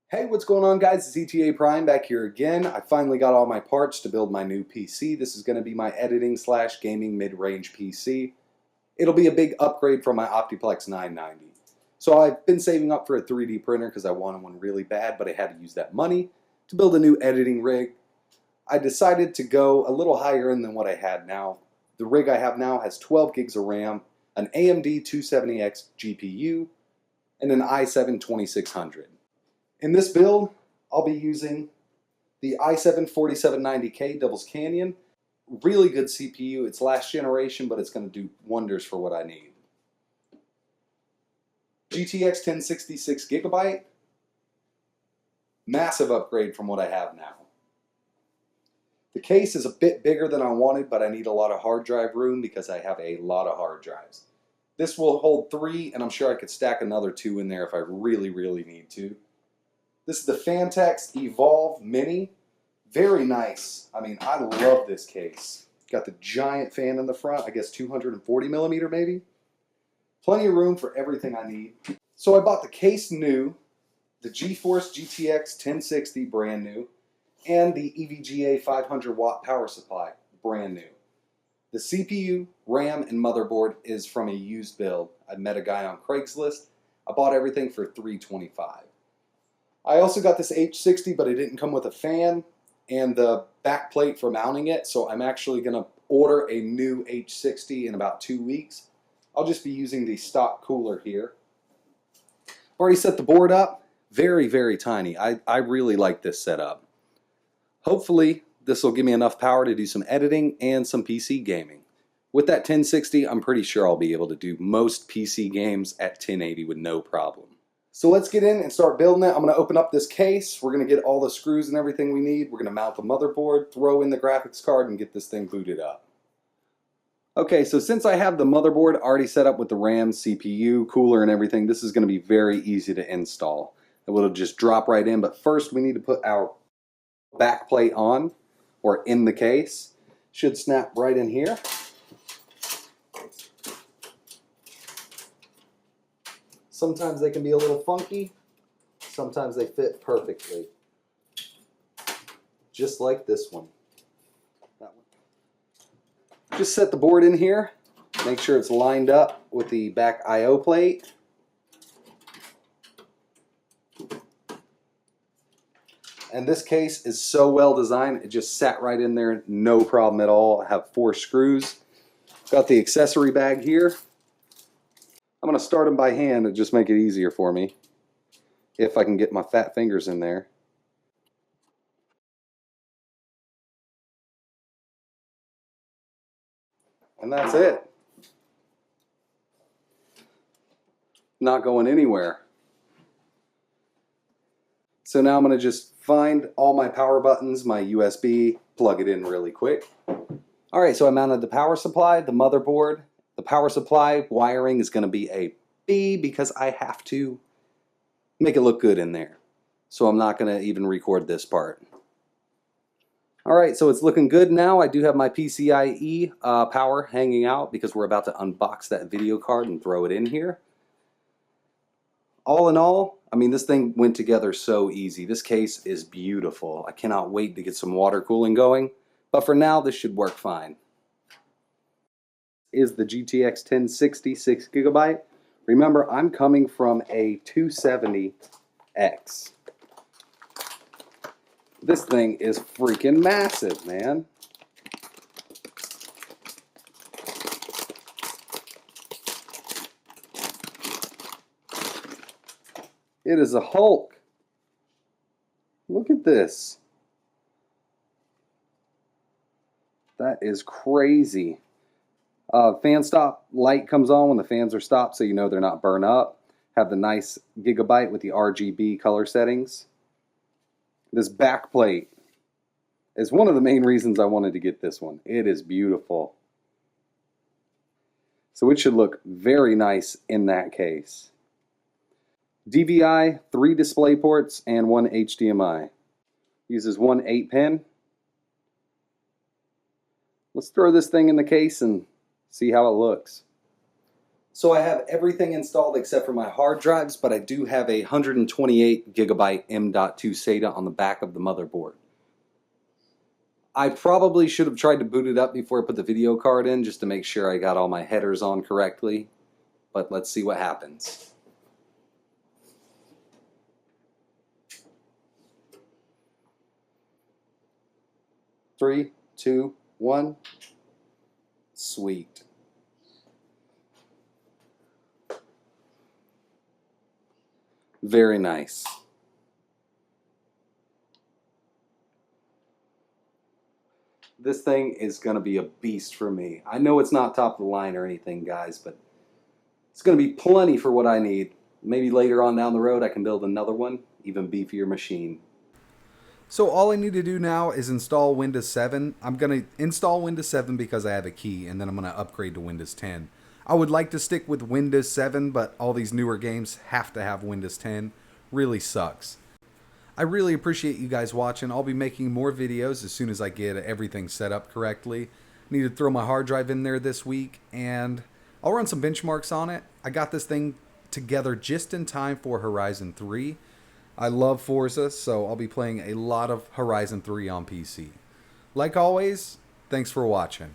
Hey, what's going on, guys? It's ETA Prime back here again. I finally got all my parts to build my new PC. This is going to be my editing / gaming mid-range PC. It'll be a big upgrade from my Optiplex 990. So I've been saving up for a 3D printer because I wanted one really bad, but I had to use that money to build a new editing rig. I decided to go a little higher end than what I had now. The rig I have now has 12 gigs of RAM, an AMD 270X GPU, and an i7 2600. In this build, I'll be using the i7 4790K Devil's Canyon. Really good CPU. It's last generation, but it's going to do wonders for what I need. GTX 1066 GB. Massive upgrade from what I have now. The case is a bit bigger than I wanted, but I need a lot of hard drive room because I have a lot of hard drives. This will hold 3, and I'm sure I could stack another 2 in there if I really need to. This is the Phanteks Evolv Mini. Very nice. I mean, I love this case. Got the giant fan in the front, I guess 240 millimeter maybe. Plenty of room for everything I need. So I bought the case new, the GeForce GTX 1060 brand new, and the Evga 500 watt power supply brand new. The CPU, RAM, and motherboard is from a used build. I met a guy on Craigslist. I bought everything for $325. I also got this H60, but it didn't come with a fan and the back plate for mounting it, so I'm actually going to order a new H60 in about 2 weeks. I'll just be using the stock cooler here. Already set the board up. Very tiny. I really like this setup. Hopefully, this will give me enough power to do some editing and some PC gaming. With that 1060, I'm pretty sure I'll be able to do most PC games at 1080 with no problem. So let's get in and start building it. I'm going to open up this case. We're going to get all the screws and everything we need. We're going to mount the motherboard, throw in the graphics card, and get this thing booted up. Okay, so since I have the motherboard already set up with the RAM, CPU, cooler, and everything, this is going to be very easy to install. It will just drop right in, but first we need to put our back plate on, or in the case. Should snap right in here. Sometimes they can be a little funky, sometimes they fit perfectly. Just like this one. That one. Just set the board in here, make sure it's lined up with the back I/O plate. And this case is so well designed, it just sat right in there, no problem at all. I have 4 screws. Got the accessory bag here. I'm going to start them by hand and just make it easier for me, if I can get my fat fingers in there. And that's it. Not going anywhere. So now I'm going to just find all my power buttons, my USB, plug it in really quick. Alright, so I mounted the power supply, the motherboard. The power supply wiring is going to be a B because I have to make it look good in there. So I'm not going to even record this part. Alright, so it's looking good now. I do have my PCIe power hanging out because we're about to unbox that video card and throw it in here. All in all, I mean, this thing went together so easy. This case is beautiful. I cannot wait to get some water cooling going. But for now, this should work fine. Is the GTX 1060 6GB. Remember, I'm coming from a 270X. This thing is freaking massive, man. It is a Hulk. Look at this. That is crazy. Fan stop light comes on when the fans are stopped so you know they're not burnt up. Have the nice gigabyte with the RGB color settings. This back plate is one of the main reasons I wanted to get this one. It is beautiful. So it should look very nice in that case. DVI, 3 display ports, and 1 HDMI. Uses 1 8-pin. Let's throw this thing in the case and see how it looks. So I have everything installed except for my hard drives, but I do have a 128 gigabyte M.2 SATA on the back of the motherboard. I probably should have tried to boot it up before I put the video card in just to make sure I got all my headers on correctly, but let's see what happens. Three, two, one. Sweet. Very nice. This thing is going to be a beast for me. I know it's not top of the line or anything, guys, but it's going to be plenty for what I need. Maybe later on down the road I can build another one, even beefier machine. So all I need to do now is install Windows 7. I'm going to install Windows 7 because I have a key, and then I'm going to upgrade to Windows 10. I would like to stick with Windows 7, but all these newer games have to have Windows 10. Really sucks. I really appreciate you guys watching. I'll be making more videos as soon as I get everything set up correctly. Need to throw my hard drive in there this week, and I'll run some benchmarks on it. I got this thing together just in time for Horizon 3. I love Forza, so I'll be playing a lot of Horizon 3 on PC. Like always, thanks for watching.